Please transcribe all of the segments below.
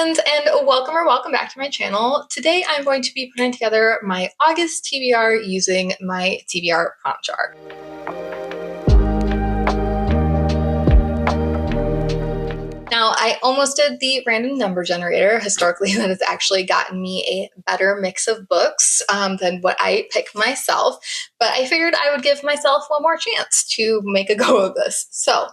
friends, and welcome back to my channel. Today I'm going to be putting together my August TBR using my TBR prompt chart. Now, I almost did the random number generator. Historically, that has actually gotten me a better mix of books than what I pick myself, but I figured I would give myself one more chance to make a go of this. So,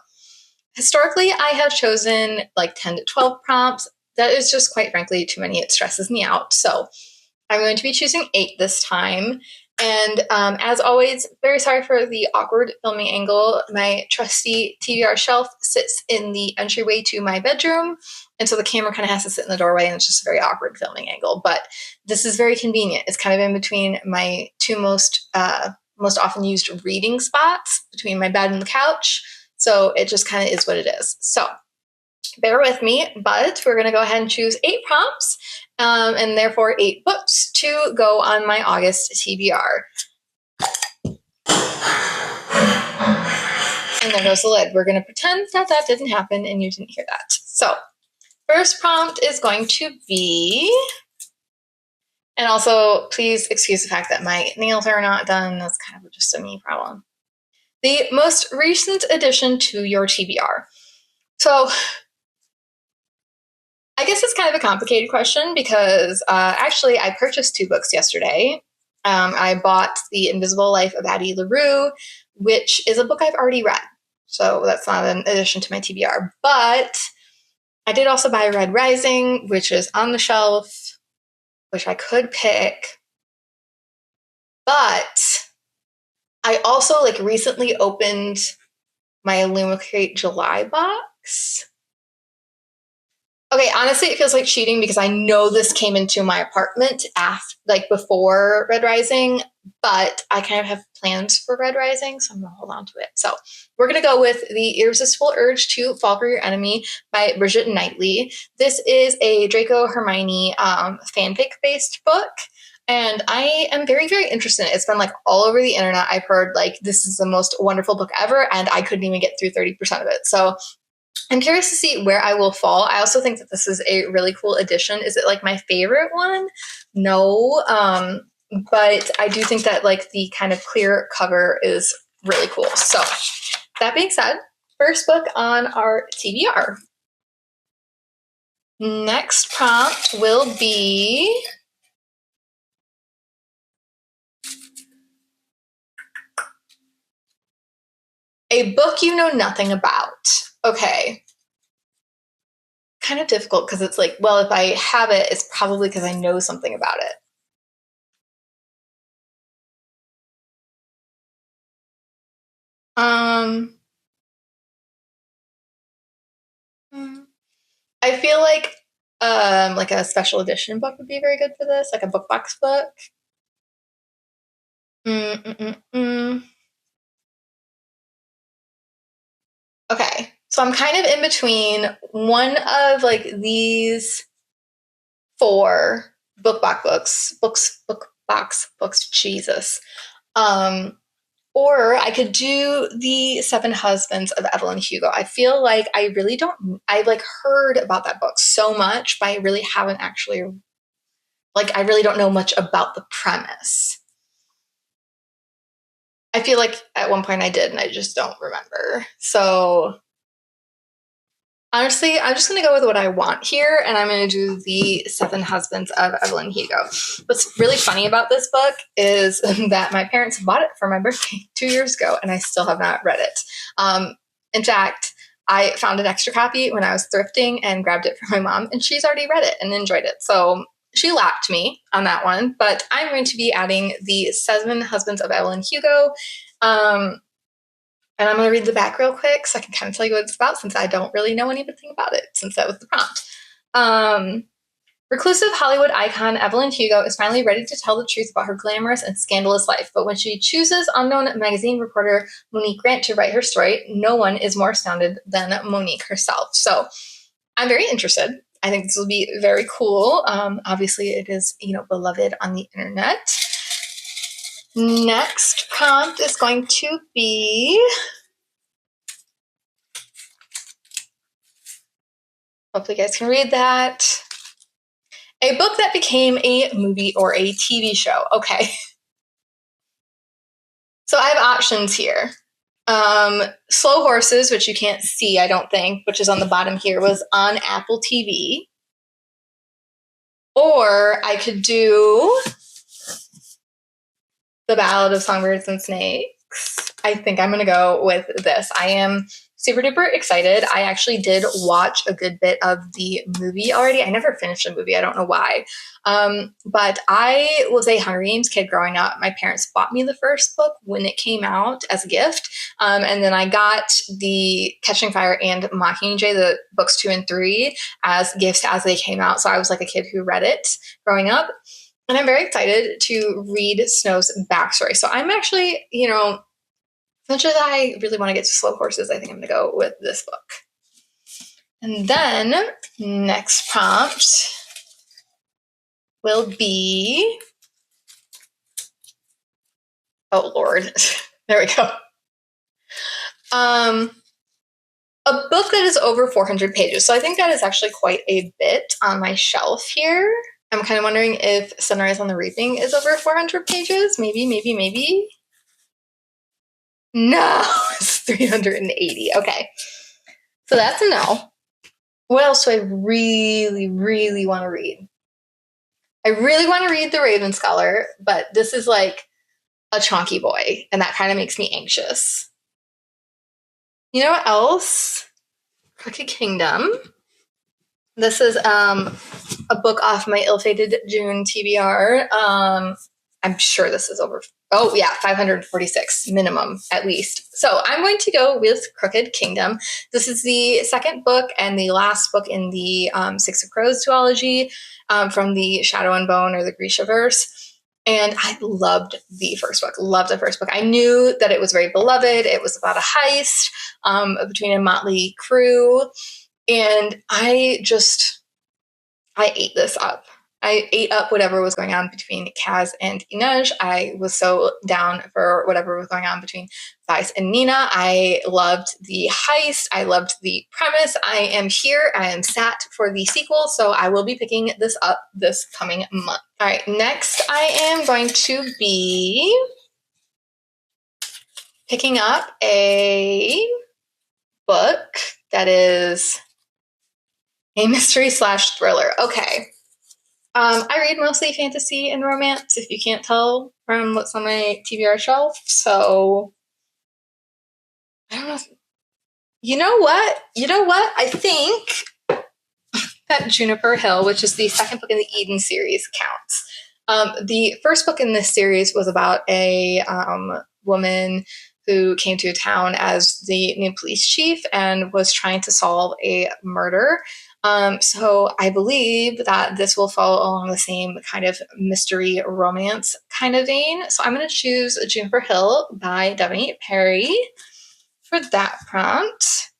historically, I have chosen like 10 to 12 prompts. That is just quite frankly too many. It stresses me out. So I'm going to be choosing 8 this time. And as always, very sorry for the awkward filming angle. My trusty TBR shelf sits in the entryway to my bedroom. And so the camera kind of has to sit in the doorway, and it's just a very awkward filming angle. But this is very convenient. It's kind of in between my two most often used reading spots, between my bed and the couch. So it just kind of is what it is. So bear with me, but we're going to go ahead and choose 8 prompts and therefore 8 books to go on my August TBR. And there goes the lid. We're going to pretend that that didn't happen and you didn't hear that. So first prompt is going to be, and also please excuse the fact that my nails are not done. That's kind of just a me problem. The most recent addition to your TBR. So I guess it's kind of a complicated question because actually I purchased 2 books yesterday. I bought The Invisible Life of Addie LaRue, which is a book I've already read. So that's not an addition to my TBR. But I did also buy Red Rising, which is on the shelf, which I could pick. But I also recently opened my Illumicrate July box. Okay, honestly, it feels like cheating because I know this came into my apartment before Red Rising, but I kind of have plans for Red Rising, so I'm gonna hold on to it. So we're gonna go with The Irresistible Urge to Fall for Your Enemy by Bridget Knightley. This is a Draco Hermione fanfic-based book, and I am very, very interested in it. It's been all over the internet. I've heard this is the most wonderful book ever, and I couldn't even get through 30% of it. So I'm curious to see where I will fall. I also think that this is a really cool addition. Is it my favorite one? No. But I do think that the kind of clear cover is really cool. So that being said, first book on our TBR. Next prompt will be a book you know nothing about. Okay. Kind of difficult because it's well, if I have it, it's probably because I know something about it. I feel like a special edition book would be very good for this, like a book box book. Okay, so I'm kind of in between one of these 4 book box books, Jesus. Or I could do The 7 Husbands of Evelyn Hugo. I feel like I've heard about that book so much, but I really haven't actually, I really don't know much about the premise. I feel like at one point I did, and I just don't remember. So honestly, I'm just going to go with what I want here, and I'm going to do The 7 Husbands of Evelyn Hugo. What's really funny about this book is that my parents bought it for my birthday 2 years ago, and I still have not read it. In fact, I found an extra copy when I was thrifting and grabbed it for my mom, and she's already read it and enjoyed it. So she lapped me on that one, but I'm going to be adding The 7 Husbands of Evelyn Hugo. And I'm going to read the back real quick so I can kind of tell you what it's about, since I don't really know anything about it, since that was the prompt. Reclusive Hollywood icon Evelyn Hugo is finally ready to tell the truth about her glamorous and scandalous life, but when she chooses unknown magazine reporter Monique Grant to write her story, no one is more astounded than Monique herself. So I'm very interested. I think this will be very cool. Obviously, it is, beloved on the internet. Next prompt is going to be, hopefully you guys can read that. A book that became a movie or a TV show. Okay. So I have options here. Slow Horses, which you can't see, I don't think, which is on the bottom here, was on Apple TV. Or I could do The Ballad of Songbirds and Snakes. I think I'm going to go with this. I am super duper excited. I actually did watch a good bit of the movie already. I never finished the movie. I don't know why. But I was a Hunger Games kid growing up. My parents bought me the first book when it came out as a gift. And then I got the Catching Fire and Mockingjay, the books 2 and 3, as gifts as they came out. So I was like a kid who read it growing up. And I'm very excited to read Snow's backstory. So I'm actually, as much as I really want to get to Slow Horses, I think I'm going to go with this book. And then next prompt will be, oh Lord, there we go. A book that is over 400 pages. So I think that is actually quite a bit on my shelf here. I'm kind of wondering if Sunrise on the Reaping is over 400 pages. Maybe. No, it's 380. Okay. So that's a no. What else do I really, really want to read? I really want to read The Raven Scholar, but this is like a chunky boy, and that kind of makes me anxious. You know what else? Crooked Kingdom. This is a book off my Ill-Fated June TBR. I'm sure this is over, 546 minimum at least. So I'm going to go with Crooked Kingdom. This is the second book and the last book in the Six of Crows duology from the Shadow and Bone or the Grishaverse. And I loved the first book. I knew that it was very beloved. It was about a heist between a motley crew. And I ate this up. I ate up whatever was going on between Kaz and Inej. I was so down for whatever was going on between Vice and Nina. I loved the heist. I loved the premise. I am here. I am sat for the sequel, so I will be picking this up this coming month. All right, next I am going to be picking up a book that is a mystery / thriller. Okay. I read mostly fantasy and romance, if you can't tell from what's on my TBR shelf. So, I don't know. You know what? I think that Juniper Hill, which is the second book in the Eden series, counts. The first book in this series was about a woman who came to a town as the new police chief and was trying to solve a murder. So I believe that this will follow along the same kind of mystery romance kind of vein. So I'm going to choose Juniper Hill by Deviny Perry for that prompt.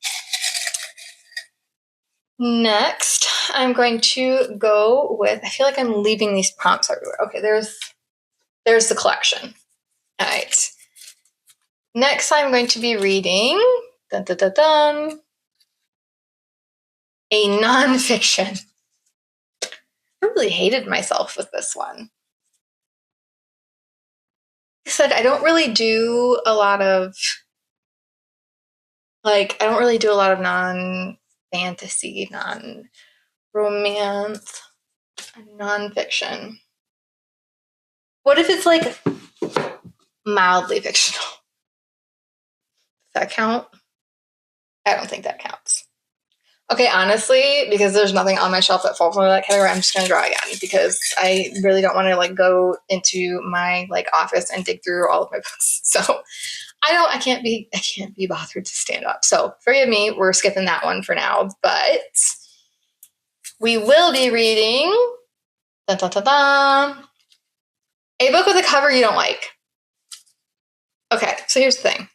Next, I'm going to go with, I feel like I'm leaving these prompts everywhere. Okay, there's the collection. All right. Next, I'm going to be reading a nonfiction. I really hated myself with this one. Like I said, I don't really do a lot of non-fantasy, non-romance, nonfiction. What if it's like mildly fictional? Does that count? I don't think that counts. Okay, honestly, because there's nothing on my shelf that falls under that category, I'm just gonna draw again because I really don't want to go into my office and dig through all of my books. So I can't be bothered to stand up. So forgive me, we're skipping that one for now. But we will be reading a book with a cover you don't like. Okay, so here's the thing.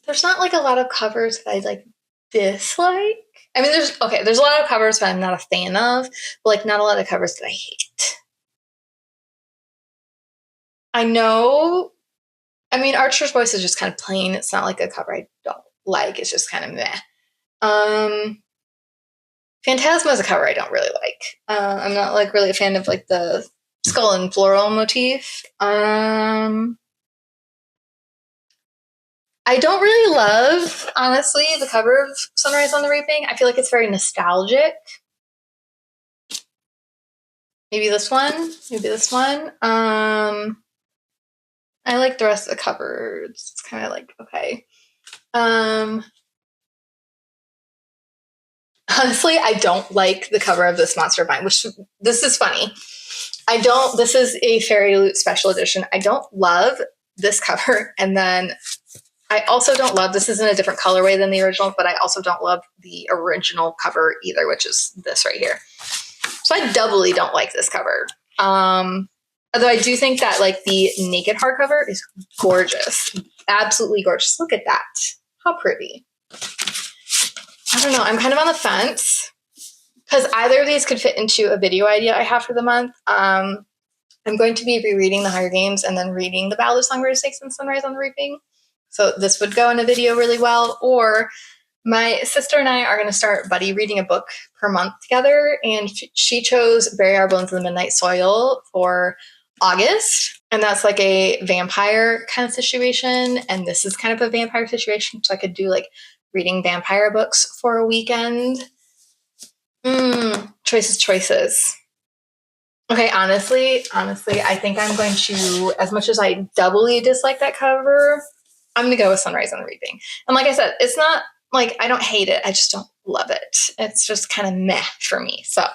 There's not a lot of covers that I dislike. I mean, there's a lot of covers that I'm not a fan of, but not a lot of covers that I hate. I know, Archer's Voice is just kind of plain. It's not a cover I don't like. It's just kind of meh. Phantasma is a cover I don't really like. I'm not like really a fan of like the skull and floral motif. I don't really love, honestly, the cover of Sunrise on the Reaping. I feel like it's very nostalgic. Maybe this one. Maybe this one. I like the rest of the cover. It's kind of like, okay. Honestly, I don't like the cover of this Monster of Mine, which this is funny. This is a Fairy Loot special edition. I don't love this cover. And then I also don't love, this is in a different colorway than the original, but I also don't love the original cover either, which is this right here. So I doubly don't like this cover. Although I do think that like the naked hardcover is gorgeous. Absolutely gorgeous. Look at that. How pretty. I don't know. I'm kind of on the fence because either of these could fit into a video idea I have for the month. I'm going to be rereading the Hunger Games and then reading the Ballad of Songbird Snakes and Sunrise on the Reaping. So this would go in a video really well. Or my sister and I are going to start buddy reading a book per month together. And she chose Bury Our Bones in the Midnight Soil for August. And that's like a vampire kind of situation. And this is kind of a vampire situation. So I could do like reading vampire books for a weekend. Choices. Okay, honestly, I think I'm going to, as much as I doubly dislike that cover, I'm going to go with Sunrise on the Reaping. And like I said, it's not like I don't hate it. I just don't love it. It's just kind of meh for me. So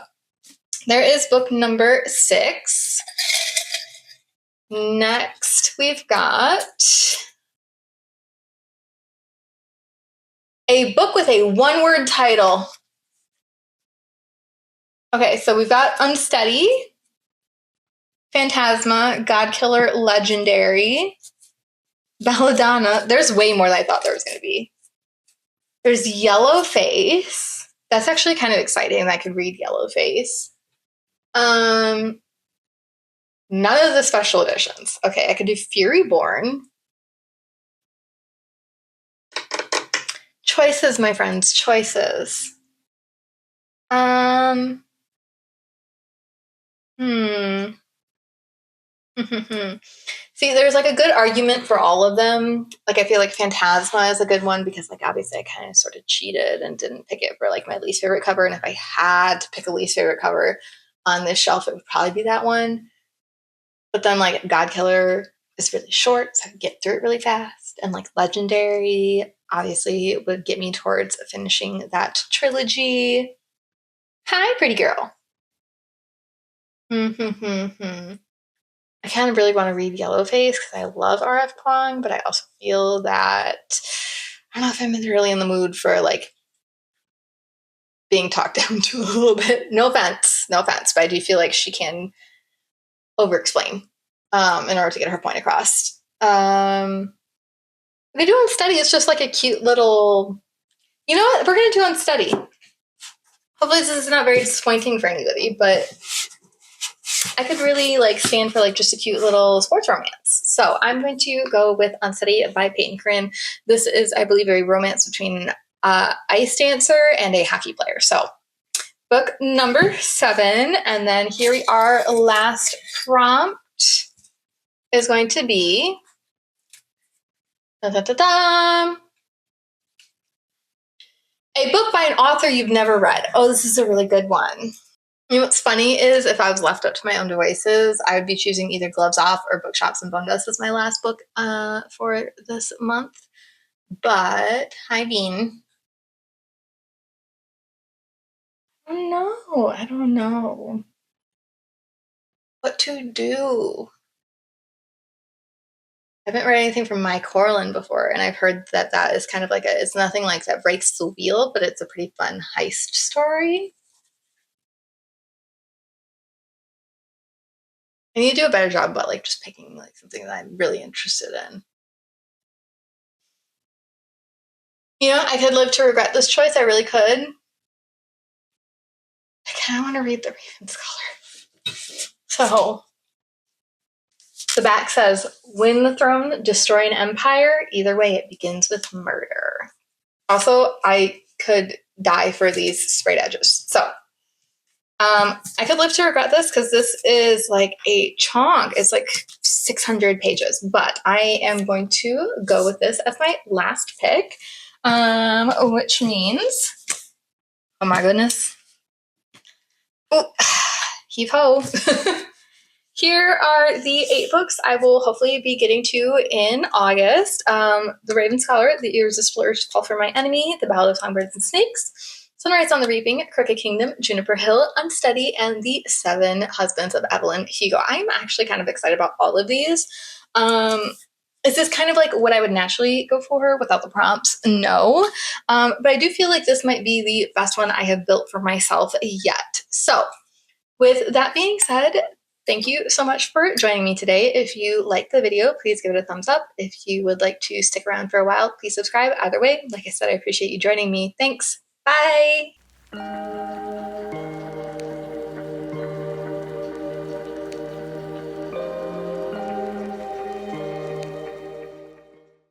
there is book number 6. Next, we've got a book with a one-word title. Okay, so we've got Unsteady, Phantasma, Godkiller Legendary, Belladonna. There's way more than I thought there was going to be. There's Yellowface. That's actually kind of exciting that I could read Yellowface. None of the special editions. Okay, I could do Furyborn. Choices, my friends, choices. See, there's like a good argument for all of them. Like I feel like Phantasma is a good one because like obviously I kind of sort of cheated and didn't pick it for like my least favorite cover. And if I had to pick a least favorite cover on this shelf, it would probably be that one. But then like Godkiller is really short, so I could get through it really fast. And like Legendary obviously would get me towards finishing that trilogy. Hi, pretty girl. I kind of really want to read Yellowface because I love R.F. Kuang, but I also feel that I don't know if I'm really in the mood for like being talked down to a little bit. No offense, but I do feel like she can over-explain in order to get her point across. We do Unsteady. It's just like a cute little. You know what? We're gonna do Unsteady. Hopefully, this is not very disappointing for anybody, but I could really like stand for like just a cute little sports romance. So I'm going to go with Unsteady by Peyton Corinne. This is, I believe, a romance between ice dancer and a hockey player. So book number 7. And then here we are. Last prompt is going to be a book by an author you've never read. Oh, this is a really good one. You know what's funny is if I was left up to my own devices, I would be choosing either Gloves Off or Bookshops and Bone Dust as my last book for this month. But, hi, Bean. I don't know what to do. I haven't read anything from Mike Corlin before, and I've heard that is kind of like it's nothing like that breaks the wheel, but it's a pretty fun heist story. I need to do a better job about like just picking like something that I'm really interested in. You know, I could live to regret this choice. I really could. I kind of want to read The Raven's Color. So the back says, win the throne, destroy an empire. Either way, it begins with murder. Also, I could die for these sprayed edges. So I could live to regret this because this is like a chunk. It's like 600 pages, but I am going to go with this as my last pick, which means, oh my goodness. Oh, heave ho. Here are the 8 books I will hopefully be getting to in August. The Raven Scholar, The Irresistible Urge to Fall for My Enemy, The Ballad of Songbirds and Snakes, Sunrise on the Reaping, Crooked Kingdom, Juniper Hill, Unsteady, and The Seven Husbands of Evelyn Hugo. I'm actually kind of excited about all of these. Is this kind of like what I would naturally go for without the prompts? No. But I do feel like this might be the best one I have built for myself yet. So, with that being said, thank you so much for joining me today. If you liked the video, please give it a thumbs up. If you would like to stick around for a while, please subscribe. Either way, like I said, I appreciate you joining me. Thanks. Bye.